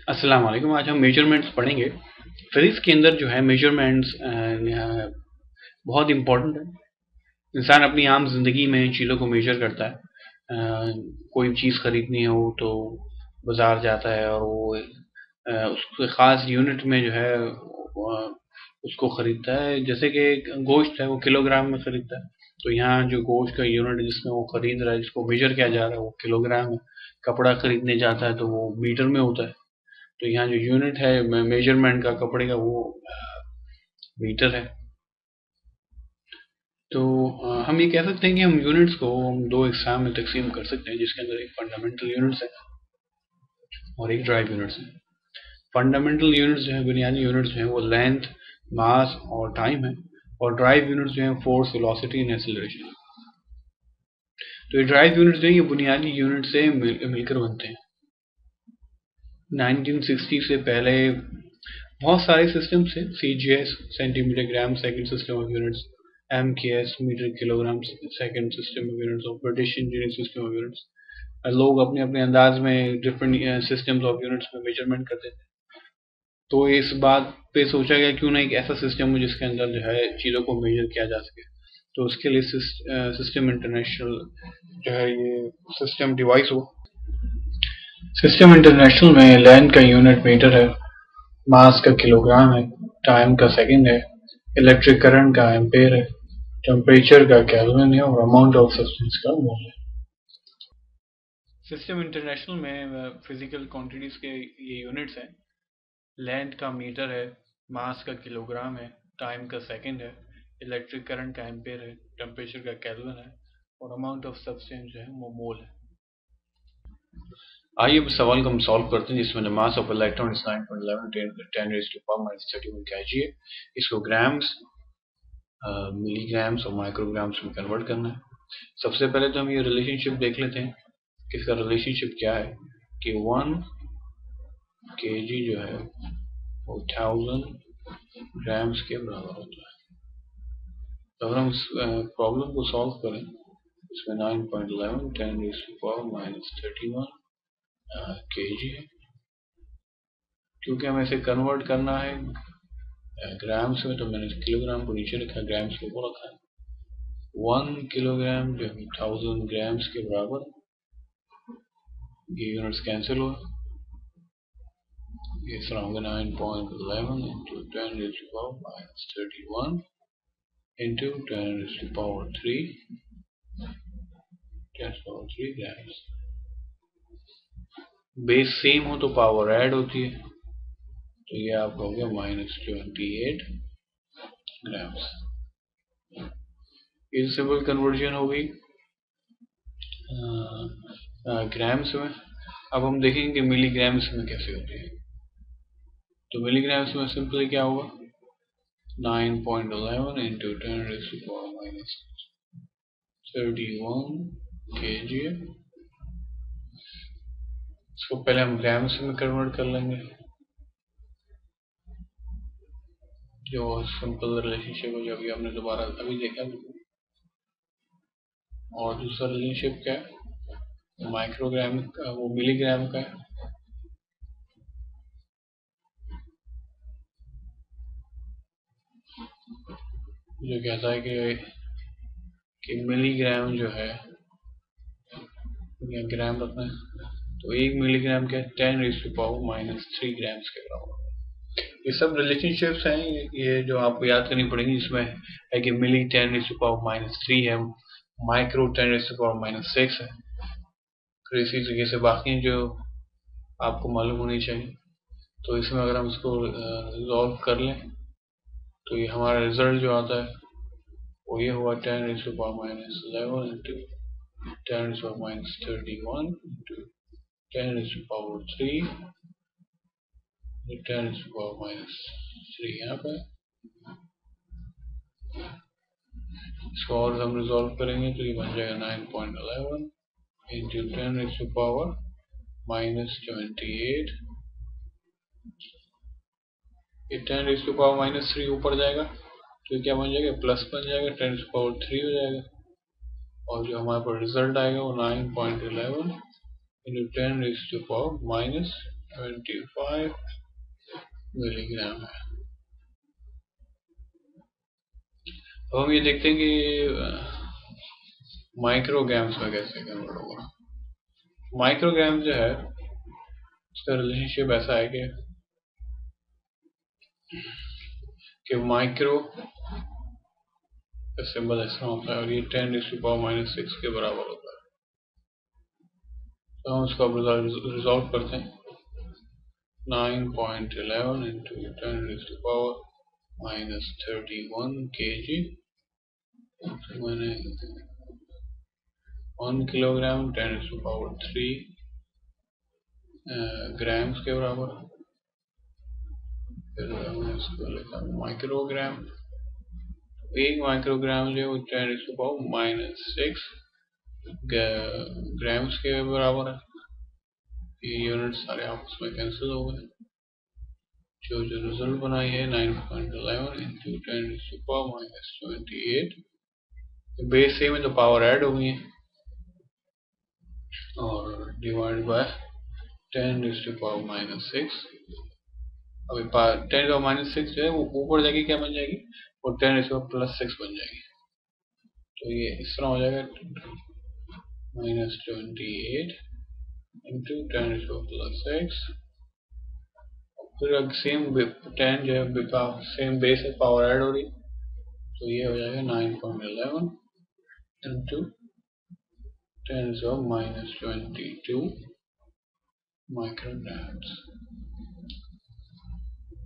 अस्सलाम वालेकुम। आज हम मेजरमेंट्स पढ़ेंगे। फिजिक्स के अंदर जो है मेजरमेंट्स बहुत इम्पोर्टेंट है। इंसान अपनी आम जिंदगी में चीज़ों को मेजर करता है। कोई चीज़ खरीदनी हो तो बाजार जाता है और वो उसके ख़ास यूनिट में जो है उसको खरीदता है। जैसे कि गोश्त है वो किलोग्राम में खरीदता है, तो यहाँ जो गोश्त का यूनिट जिसमें वो खरीद रहा है, जिसको मेजर किया जा रहा है, वो किलोग्राम है। कपड़ा खरीदने जाता है तो वो मीटर में होता है। तो यहाँ जो यूनिट है मेजरमेंट का कपड़े का, वो मीटर है। तो हम ये कह सकते हैं कि हम यूनिट्स को हम दो एग्जाम में तकसीम कर सकते हैं, जिसके अंदर एक फंडामेंटल यूनिट्स है और एक ड्राइव यूनिट्स है। फंडामेंटल यूनिट्स जो है, बुनियादी यूनिट्स जो है, वो लेंथ, मास और टाइम है। और ड्राइव यूनिट्स जो है फोर्स, वेलोसिटी एंड एक्सेलरेशन। तो ये ड्राइव यूनिट्स जो है ये बुनियादी यूनिट से मिलकर बनते हैं। 1960 से पहले बहुत सारे सिस्टम थे। CGS centimetre gram second system of units, MKS metre kilogram second system of units और British engineering system of units. लोग अपने अपने अंदाज में डिफरेंट सिस्टम्स ऑफ यूनिट्स में मेजरमेंट करते थे। तो इस बात पे सोचा गया क्यों ना एक ऐसा सिस्टम हो जिसके अंदर जो है चीज़ों को मेजर किया जा सके। तो उसके लिए सिस्टम इंटरनेशनल जो है ये सिस्टम डिवाइस हो। सिस्टम इंटरनेशनल में लेंथ का यूनिट मीटर है, मास का किलोग्राम है, टाइम का सेकंड है, इलेक्ट्रिक करंट का एम्पेयर है, टेम्परेचर का केल्विन है और अमाउंट ऑफ सब्सटेंस का मोल है। सिस्टम इंटरनेशनल में फिजिकल क्वांटिटीज के ये यूनिट्स हैं। लेंथ का मीटर है, मास का किलोग्राम है, टाइम का सेकंड है, इलेक्ट्रिक करंट का एम्पेयर है, टेम्परेचर का केल्विन है और अमाउंट ऑफ सब्सटेंस जो है वो मोल है। आइए अब सवाल को हम सॉल्व करते हैं, जिसमें mass of electron is 9.11 10 raised to power minus 31 kg है। इसको ग्राम्स, मिलीग्राम्स और माइक्रोग्राम्स में कन्वर्ट करना है। सबसे पहले तो हम ये रिलेशनशिप देख लेते हैं कि इसका रिलेशनशिप क्या है कि 1 kg जो है वो 1000 ग्राम्स के बराबर होता है। तो अगर हम इस प्रॉब्लम को सॉल्व करें, इसमें 9.11 10 raised to power minus 31 kg है। क्योंकि हमें इसे कन्वर्ट करना है ग्राम्स में, तो मैंने किलोग्राम को नीचे रखा, ग्राम्स को ऊपर रखा है। 1 किलोग्राम जो है 1000 ग्राम्स के बराबर। ये यूनिट्स कैंसिल हुआ, ये होगा 9.11 into 10 raised to power minus 31 into 10 raised to power 3 grams. Base same हो तो पावर ऐड होती है, तो ये आपका हो गया -28 ग्राम्स। ये सिंपल कन्वर्जन हो गई ग्राम्स में। अब हम देखेंगे कि मिलीग्राम्स में कैसे होती है। तो मिलीग्राम्स में सिंपली क्या होगा, 9.11 into 10 raised to power minus 31 kg। इसको पहले हम ग्राम्स में कन्वर्ट कर लेंगे, जो सिंपल रिलेशनशिप है जो अभी हमने दोबारा अभी देखा। और दूसरा रिलेशनशिप क्या है, माइक्रोग्राम का, वो मिलीग्राम का है। जो कहता है कि मिलीग्राम जो है, या ग्राम रखना है, तो 1 मिलीग्राम क्या है, 10 raised to power minus 3 grams के बराबर। ये सब रिलेशनशिप्स हैं, ये जो आपको याद करनी पड़ेगी। इसमें है कि मिली 10 raised to power minus 3 है, micro 10 raised to power minus 6 है। फिर इसी तरीके से बाकी जो आपको मालूम होनी चाहिए। तो इसमें अगर हम इसको रिजॉल्व कर लें, तो ये हमारा रिजल्ट जो आता है वो ये हुआ 10 raised to power minus 11 into 10 raised to power minus 31 into 10 raised to power 3 10 raised to power minus 3 यहाँ पे। इसको और हम रिजॉल्व करेंगे तो ये बन जाएगा 9.11 into 10 raised to power minus 28। ये 10 raised to power minus 3 ऊपर जाएगा तो ये क्या बन जाएगा, प्लस बन जाएगा, 10 raised to power 3 हो जाएगा। और जो हमारे पास रिजल्ट आएगा वो 9.11 into 10 raised to power minus 25 milligram है। अब हम ये देखते हैं कि माइक्रोग्राम्स में कैसे कन्वर्ट होगा। माइक्रोग्राम जो है उसका रिलेशनशिप ऐसा है कि माइक्रो का सिंबल ऐसा होता है और ये 10⁻⁻⁻⁶ के बराबर होता है। तो हम उसको रिजॉल्व करते हैं। 9.11 into 10⁻⁻31 kg, मैंने 1 किलोग्राम 10⁻³ ग्राम्स के बराबर। फिर हमने इसको लिखा माइक्रोग्राम। एक माइक्रोग्राम जो 10⁻⁻⁶ ग्राम्स के बराबर है। ये यूनिट सारे आपस में कैंसिल हो गए। जो रिजल्ट बनाई है 9.11 into 10⁻⁻28, बेस सेम है तो पावर ऐड हो गई है और डिवाइड बाय 10⁻⁻⁶। अभी 10⁻⁻⁶ जो है वो ऊपर जाके क्या बन जाएगी, वो 10⁻+6 बन जाएगी। तो ये इस तरह हो जाएगा -28 into 10⁻+6। फिर सेम 10 जो है सेम बेस है, पावर ऐड हो रही, तो ये हो जाएगा 9.11 into 10⁻22 माइक्रोग्राम्स।